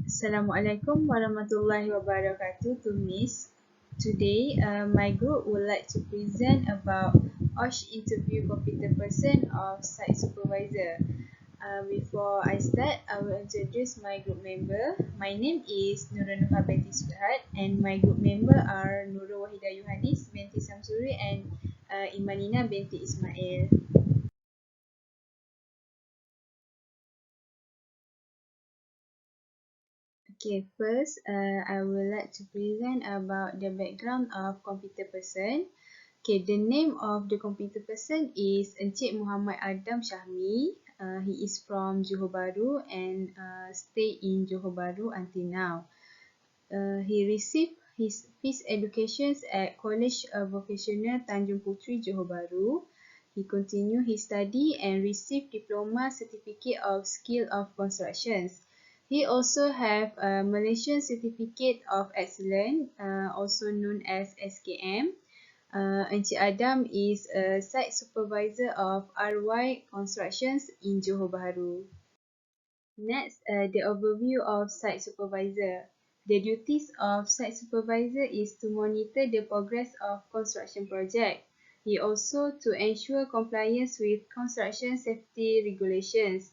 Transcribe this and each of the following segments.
Assalamualaikum warahmatullahi wabarakatuh to Miss. Today, my group would like to present about OSH interview competent person of site supervisor. Before I start, I will introduce my group member. My name is Nuranuha Binti Suhat and my group member are Nurul Wahida Yohanis binti Samsuri and Imanina binti Ismail. Okay, first, I would like to present about the background of computer person. Okay, the name of the computer person is Encik Muhammad Adam Syahmi. He is from Johor Bahru and stay in Johor Bahru until now. He received his education at College Vocational Tanjung Puteri, Johor Bahru. He continued his study and received diploma certificate of skill of constructions. He also have a Malaysian Certificate of Excellence, also known as SKM. Encik Adam is a site supervisor of RY Constructions in Johor Bahru. Next, the overview of site supervisor. The duties of site supervisor is to monitor the progress of construction project. He also to ensure compliance with construction safety regulations.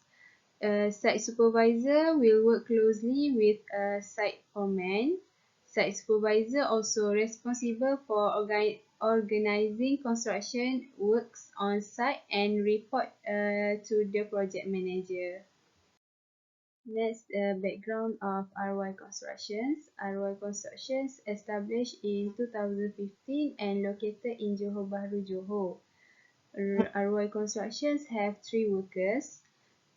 Site supervisor will work closely with a site foreman. Site supervisor also responsible for organizing construction works on site and report to the project manager. Next, background of RY Constructions. RY Constructions established in 2015 and located in Johor Bahru, Johor. RY Constructions have 3 workers.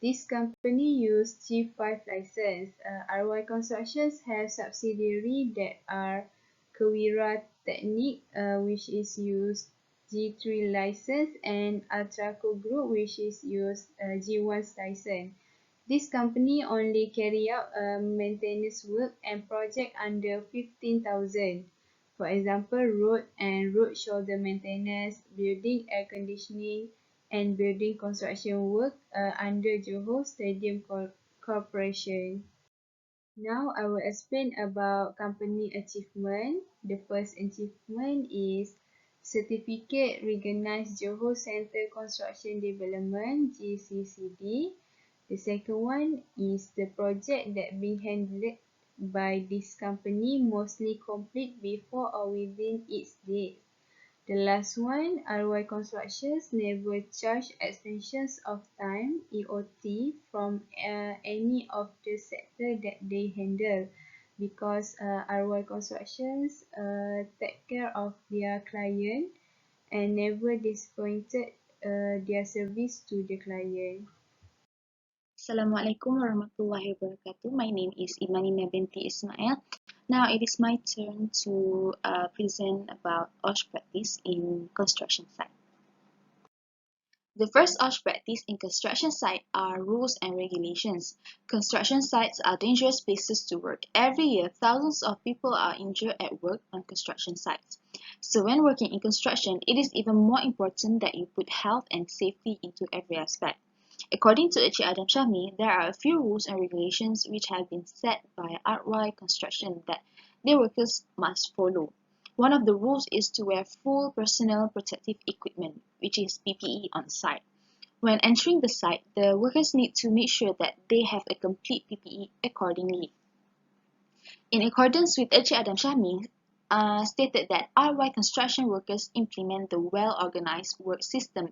This company use G5 license. RY Constructions have subsidiary that are Kewira Technic, which is used G3 license, and Atraco Group, which is used G1 license. This company only carry out maintenance work and project under 15,000. For example, road and road shoulder maintenance, building air conditioning, and building construction work under Johor Stadium Corporation. Now I will explain about company achievement. The first achievement is Certificate Recognized Johor Center Construction Development (GCCD). The second one is the project that being handled by this company mostly complete before or within its date. The last one, RY Constructions never charge extensions of time (EOT) from any of the sector that they handle because RY Constructions take care of their client and never disappointed their service to the client. Assalamualaikum warahmatullahi wabarakatuh. My name is Imanina binti Ismail. Now it is my turn to present about OSH practice in construction site. The first OSH practice in construction site are rules and regulations. Construction sites are dangerous places to work. Every year, thousands of people are injured at work on construction sites. So when working in construction, it is even more important that you put health and safety into every aspect. According to Encik Adam Syahmi, there are a few rules and regulations which have been set by RY Construction that their workers must follow. One of the rules is to wear full personal protective equipment, which is PPE on site. When entering the site, the workers need to make sure that they have a complete PPE accordingly. In accordance with Encik Adam Syahmi, stated that RY construction workers implement the well-organized work system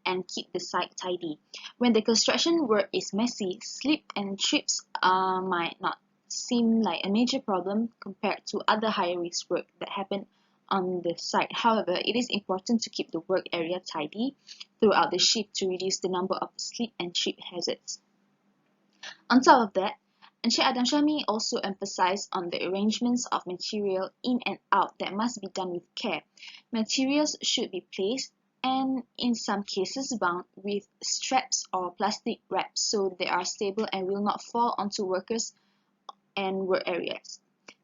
and keep the site tidy. When the construction work is messy, slip and trips might not seem like a major problem compared to other high-risk work that happen on the site. However, it is important to keep the work area tidy throughout the shift to reduce the number of slip and trip hazards. On top of that, Encik Adam Syahmi also emphasized on the arrangements of material in and out that must be done with care. Materials should be placed and in some cases bound with straps or plastic wraps so they are stable and will not fall onto workers and work areas.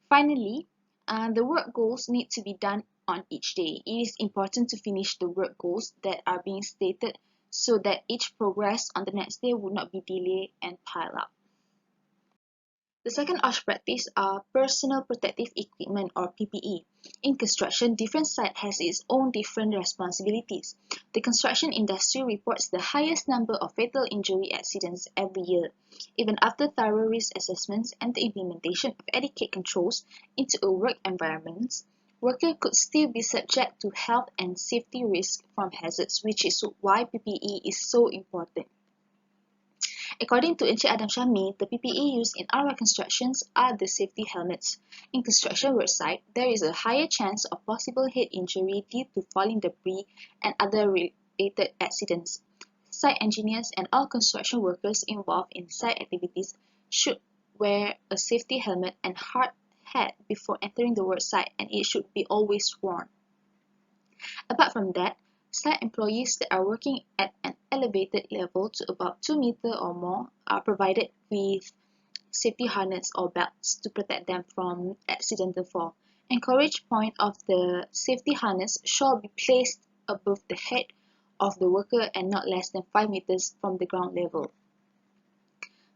Finally, the work goals need to be done on each day. It is important to finish the work goals that are being stated so that each progress on the next day would not be delayed and pile up. The second OSH practice are personal protective equipment or PPE. In construction, different site has its own different responsibilities. The construction industry reports the highest number of fatal injury accidents every year. Even after thorough risk assessments and the implementation of adequate controls into a work environment, workers could still be subject to health and safety risks from hazards, which is why PPE is so important. According to Encik Adam Shami, the PPE used in our constructions are the safety helmets. In construction work site, there is a higher chance of possible head injury due to falling debris and other related accidents. Site engineers and all construction workers involved in site activities should wear a safety helmet and hard hat before entering the work site, and it should be always worn. Apart from that, site employees that are working at an elevated level to about 2 meters or more are provided with safety harness or belts to protect them from accidental fall. Anchorage point of the safety harness shall be placed above the head of the worker and not less than 5 meters from the ground level.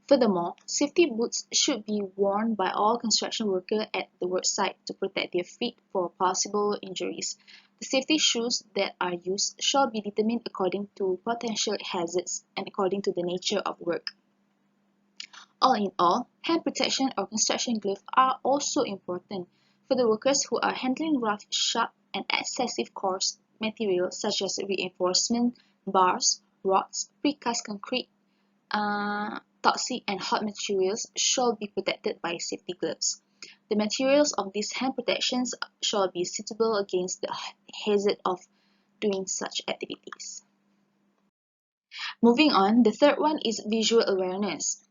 Furthermore, safety boots should be worn by all construction workers at the work site to protect their feet for possible injuries. The safety shoes that are used shall be determined according to potential hazards and according to the nature of work. All in all, hand protection or construction gloves are also important for the workers who are handling rough, sharp, and excessive coarse materials such as reinforcement bars, rods, precast concrete, toxic and hot materials shall be protected by safety gloves. The materials of these hand protections shall be suitable against the hazard of doing such activities. Moving on, the third one is visual awareness.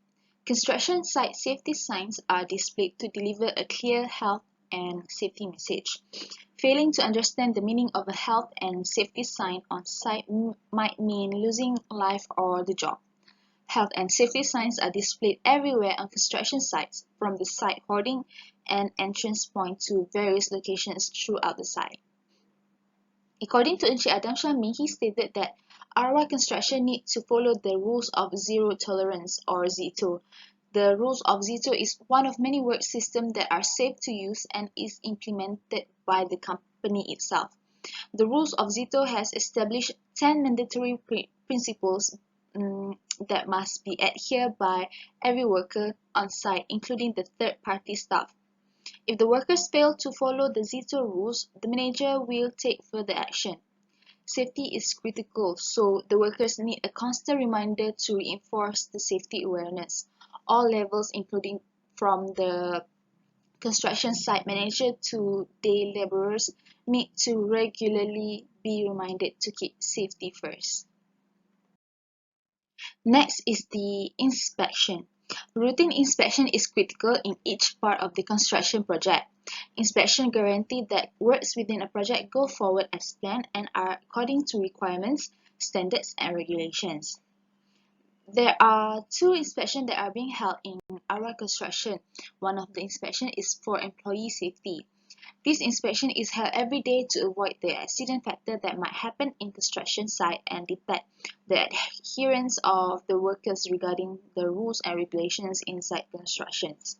Construction site safety signs are displayed to deliver a clear health and safety message. Failing to understand the meaning of a health and safety sign on site might mean losing life or the job. Health and safety signs are displayed everywhere on construction sites, from the site hoarding and entrance point to various locations throughout the site. According to Encik Adam Shami, he stated that Arwah construction needs to follow the rules of zero tolerance or ZETO. The rules of ZETO is one of many work systems that are safe to use and is implemented by the company itself. The rules of ZETO has established 10 mandatory principles that must be adhered by every worker on site, including the third-party staff. If the workers fail to follow the ZETO rules, the manager will take further action. Safety is critical, so the workers need a constant reminder to reinforce the safety awareness. All levels, including from the construction site manager to day laborers, need to regularly be reminded to keep safety first. Next is the inspection. Routine inspection is critical in each part of the construction project. Inspection guarantees that works within a project go forward as planned and are according to requirements, standards, and regulations. There are 2 inspections that are being held in our construction. One of the inspections is for employee safety. This inspection is held every day to avoid the accident factor that might happen in construction site and detect the adherence of the workers regarding the rules and regulations inside constructions.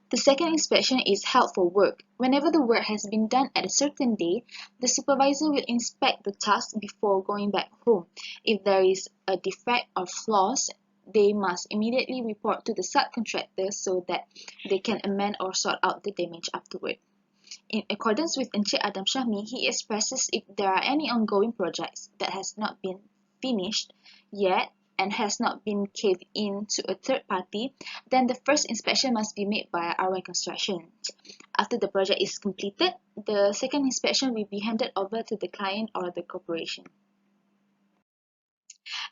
The second inspection is held for work. Whenever the work has been done at a certain day, the supervisor will inspect the task before going back home. If there is a defect or flaws, they must immediately report to the subcontractor so that they can amend or sort out the damage afterward. In accordance with Encik Adam Shami, he expresses if there are any ongoing projects that has not been finished yet and has not been caved in to a third party, then the first inspection must be made by R1 Construction. After the project is completed, the second inspection will be handed over to the client or the corporation.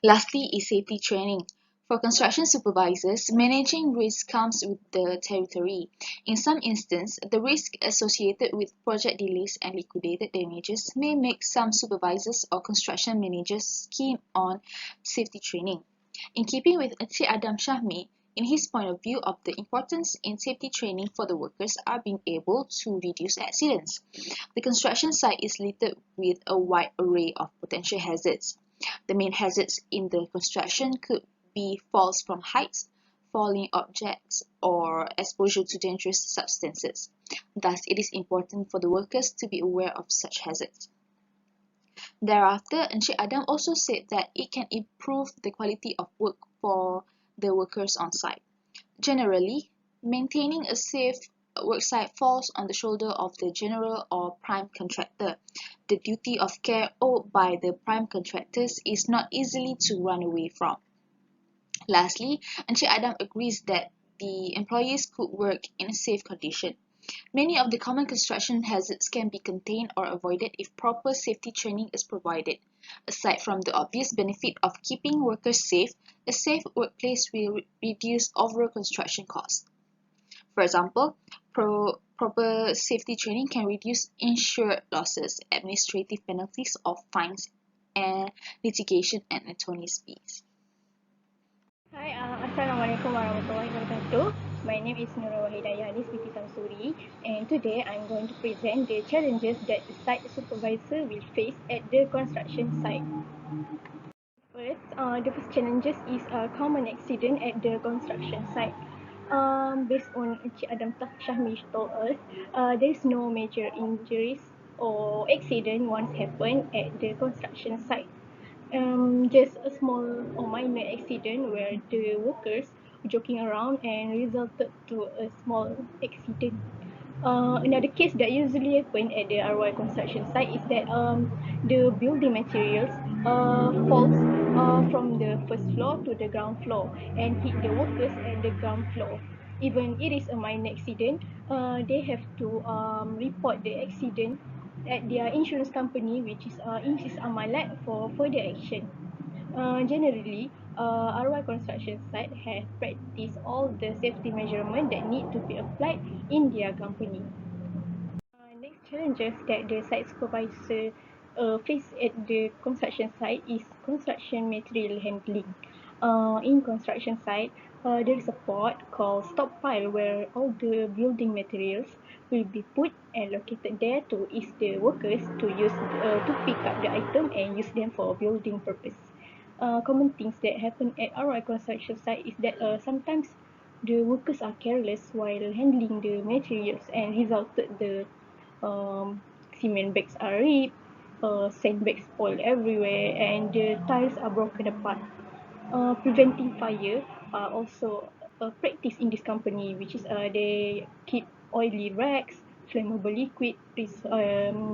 Lastly is safety training. For construction supervisors, managing risk comes with the territory. In some instances, the risk associated with project delays and liquidated damages may make some supervisors or construction managers keen on safety training. In keeping with Encik Adam Shahmi, in his point of view of the importance in safety training for the workers are being able to reduce accidents. The construction site is littered with a wide array of potential hazards. The main hazards in the construction could be falls from heights, falling objects, or exposure to dangerous substances. Thus, it is important for the workers to be aware of such hazards. Thereafter, Encik Adam also said that it can improve the quality of work for the workers on site. Generally, maintaining a safe worksite falls on the shoulder of the general or prime contractor. The duty of care owed by the prime contractors is not easily to run away from. Lastly, Encik Adam agrees that the employees could work in a safe condition. Many of the common construction hazards can be contained or avoided if proper safety training is provided. Aside from the obvious benefit of keeping workers safe, a safe workplace will reduce overall construction costs. For example, proper safety training can reduce insured losses, administrative penalties of fines, and litigation and attorney's fees. Hi, Assalamualaikum warahmatullahi wabarakatuh. My name is Nurul Wahidayah Hanis binti Samsuri, and today I'm going to present the challenges that the site supervisor will face at the construction site. The first challenges is a common accident at the construction site. Based on Encik Adam Shahmi told us, there is no major injuries or accident once happened at the construction site. Just a small or minor accident where the workers were joking around and resulted to a small accident. Another case that usually happen at the RY construction site is that the building materials falls from the first floor to the ground floor and hit the workers at the ground floor. Even it is a minor accident, they have to report the accident at their insurance company, which is Insis Amalat, for further action. Generally, RY construction site have practiced all the safety measurements that need to be applied in their company. Next challenges that the site supervisor face at the construction site is construction material handling. In construction site, there is a pot called stockpile where all the building materials will be put and located there to ease the workers to pick up the item and use them for building purpose. Common things that happen at our construction site is that sometimes the workers are careless while handling the materials and resulted the cement bags are ripped, sandbags spoil everywhere, and the tiles are broken apart. Preventing fire are also a practice in this company, which is they keep oily rags, flammable liquid,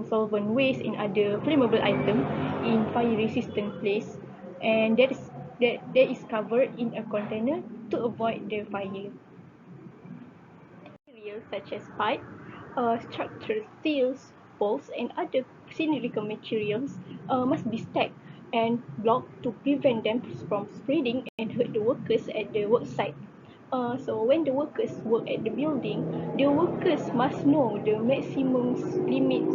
solvent waste, and other flammable items in fire-resistant place, and that is covered in a container to avoid the fire. Materials such as pipe, structural steels, poles, and other cylindrical materials must be stacked and blocked to prevent them from spreading and hurt the workers at the work site. So when the workers work at the building, the workers must know the maximum limits,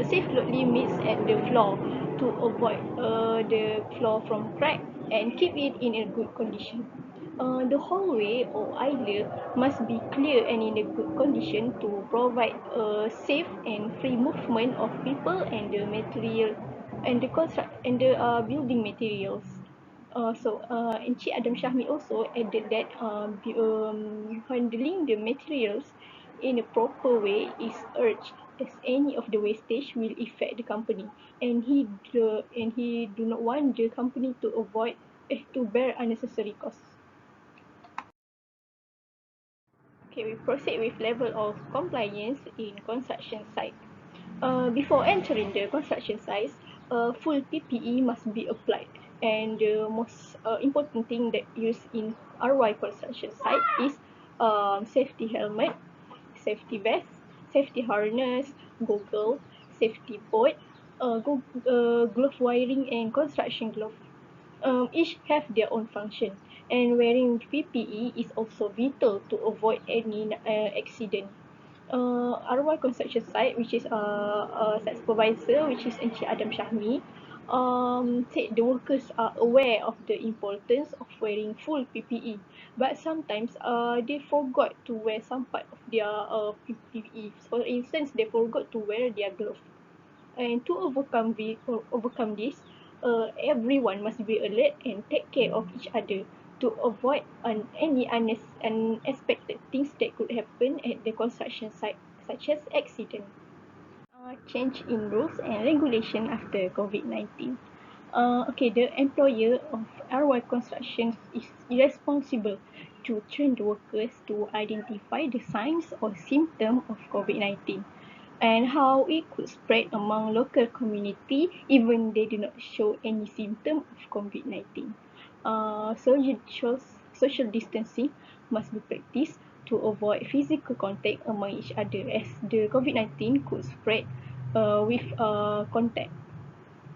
safe load limits at the floor to avoid the floor from crack and keep it in a good condition. The hallway or aisle must be clear and in a good condition to provide a safe and free movement of people and the material and the building materials. Encik Adam Shahmi also added that handling the materials in a proper way is urged, as any of the wastage will affect the company, and he do not want the company to to bear unnecessary costs. Okay, we proceed with level of compliance in construction site. Before entering the construction site, full PPE must be applied. And the most important thing that used in RY construction site is safety helmet, safety vest, safety harness, goggle, safety boot, glove wiring, and construction glove. Each have their own function, and wearing PPE is also vital to avoid any accident. RY construction site, which is site supervisor, which is Encik Adam Shahmi, said the workers are aware of the importance of wearing full PPE, but sometimes they forgot to wear some part of their PPE. For instance, they forgot to wear their glove. And to overcome this, everyone must be alert and take care of each other to avoid any unexpected things that could happen at the construction site, such as accident. Change in rules and regulation after COVID-19. Okay, the employer of RY Constructions is responsible to train the workers to identify the signs or symptoms of COVID-19 and how it could spread among local community even they do not show any symptom of COVID-19. Social distancing must be practiced to avoid physical contact among each other as the COVID-19 could spread with contact.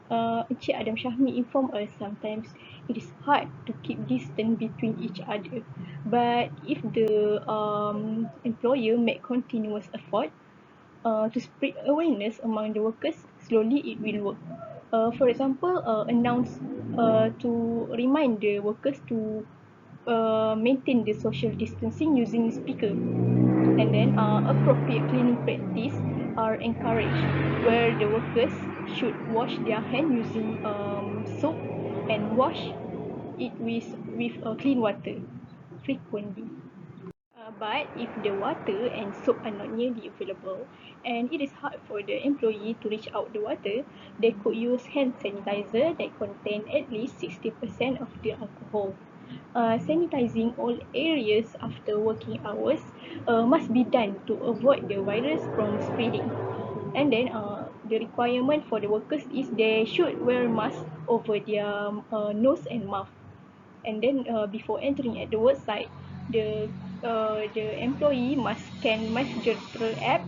Encik Adam Syahmi informed us sometimes it is hard to keep distance between each other. But if the employer make continuous effort to spread awareness among the workers, slowly it will work. For example, announce to remind the workers to maintain the social distancing using speaker, and then appropriate cleaning practice are encouraged where the workers should wash their hand using soap and wash it with clean water frequently. But if the water and soap are not nearly available and it is hard for the employee to reach out the water, they could use hand sanitizer that contain at least 60% of the alcohol. Sanitizing all areas after working hours must be done to avoid the virus from spreading. And then the requirement for the workers is they should wear mask over their nose and mouth. And then before entering at the work site, the employee must scan MySejahtera apps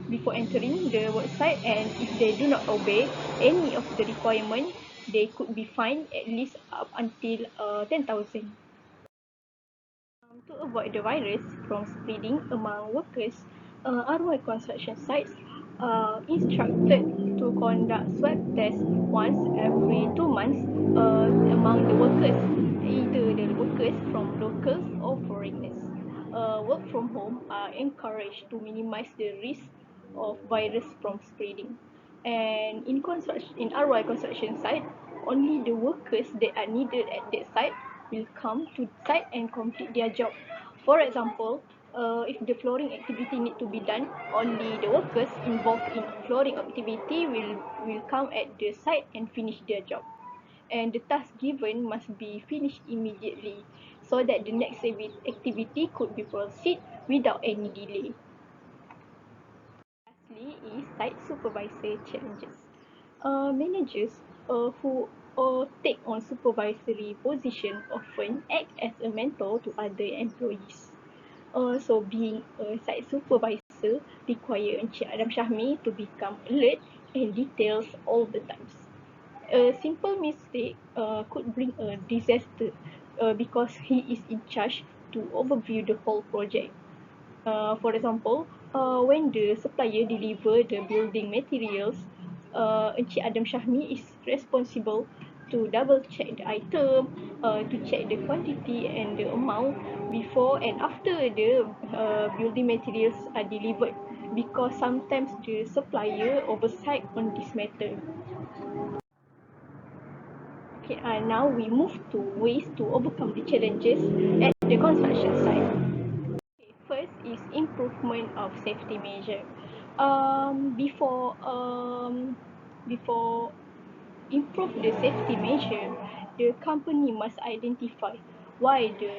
before entering the work site, and if they do not obey any of the requirement, they could be fined at least up until 10,000. To avoid the virus from spreading among workers, RY construction sites are instructed to conduct swab tests once every 2 months among the workers, either the workers from locals or foreigners. Work from home are encouraged to minimize the risk of virus from spreading. And in RY construction site, only the workers that are needed at that site will come to the site and complete their job. For example, if the flooring activity need to be done, only the workers involved in flooring activity will come at the site and finish their job. And the task given must be finished immediately so that the next activity could be proceed without any delay. Lastly is site supervisor challenges. Managers who take on supervisory position often act as a mentor to other employees. So being a site supervisor require Encik Adam Syahmi to become alert and details all the times. A simple mistake could bring a disaster because he is in charge to overview the whole project. For example, when the supplier deliver the building materials, Encik Adam Syahmi is responsible to double check the item, to check the quantity and the amount before and after the building materials are delivered, because sometimes the supplier oversight on this matter. Okay, now we move to ways to overcome the challenges at the construction site. First is improvement of safety measure. Before improve the safety measure, the company must identify why the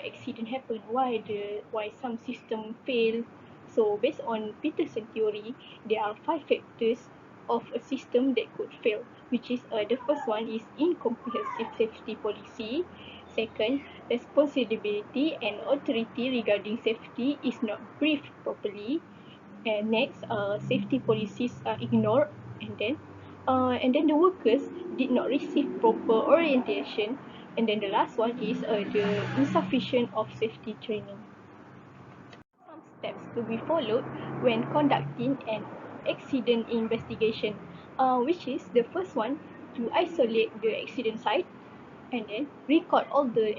accident happened, why some system fail. So based on Peterson theory, there are 5 factors of a system that could fail, which is the first one is incomprehensive safety policy. Second, responsibility and authority regarding safety is not briefed properly. And next, safety policies are ignored, and then the workers did not receive proper orientation, and then the last one is the insufficient of safety training. Some steps to be followed when conducting an accident investigation, which is the first one, to isolate the accident site, and then record all the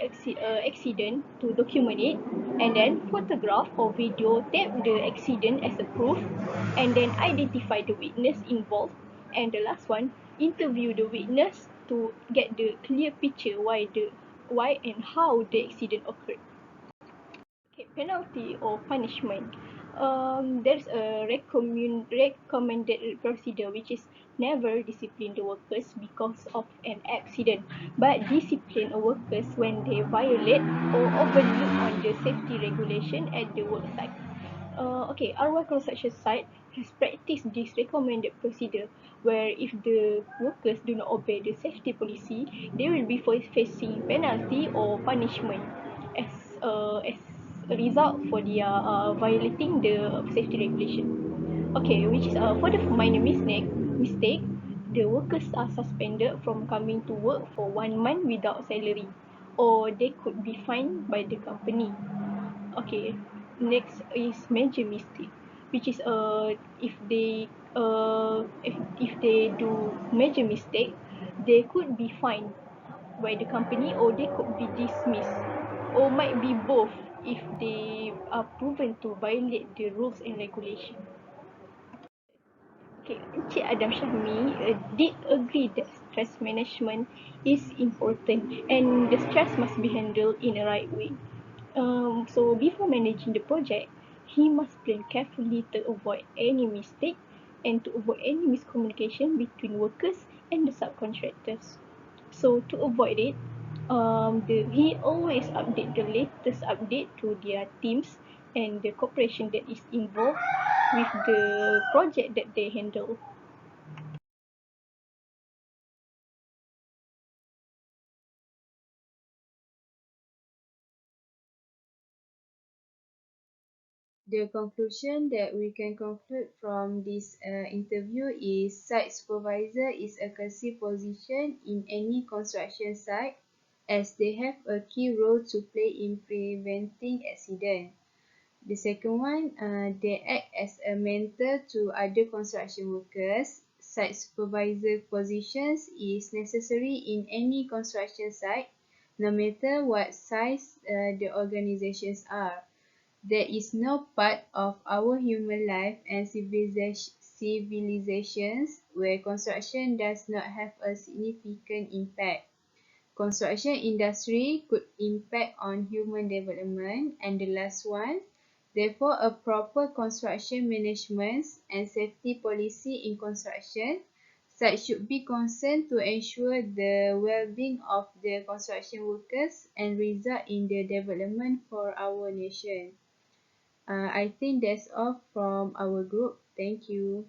accident to document it, and then photograph or videotape the accident as a proof, and then identify the witness involved, and the last one, interview the witness to get the clear picture why and how the accident occurred. Okay, penalty or punishment. There's a recommended procedure which is never discipline the workers because of an accident, but discipline the workers when they violate or overlook on the safety regulation at the work site. Okay, our construction site has practiced this recommended procedure where if the workers do not obey the safety policy, they will be facing penalty or punishment as as a result for their violating the safety regulation. Okay, which is for the minor mistake, the workers are suspended from coming to work for 1 month without salary, or they could be fined by the company. Okay, next is major mistake, which is if they do major mistake, they could be fined by the company or they could be dismissed, or might be both if they are proven to violate the rules and regulation. Okay, Encik Adam Syahmi did agree that stress management is important and the stress must be handled in a right way. So before managing the project, he must plan carefully to avoid any mistake and to avoid any miscommunication between workers and the subcontractors. So to avoid it, he always update the latest update to their teams and the corporation that is involved with the project that they handle. The conclusion that we can conclude from this interview is site supervisor is a key position in any construction site as they have a key role to play in preventing accident. The second one, they act as a mentor to other construction workers. Site supervisor positions is necessary in any construction site, no matter what size the organizations are. There is no part of our human life and civilizations where construction does not have a significant impact. Construction industry could impact on human development. And the last one, therefore a proper construction management and safety policy in construction site should be concerned to ensure the well-being of the construction workers and result in the development for our nation. I think that's all from our group. Thank you.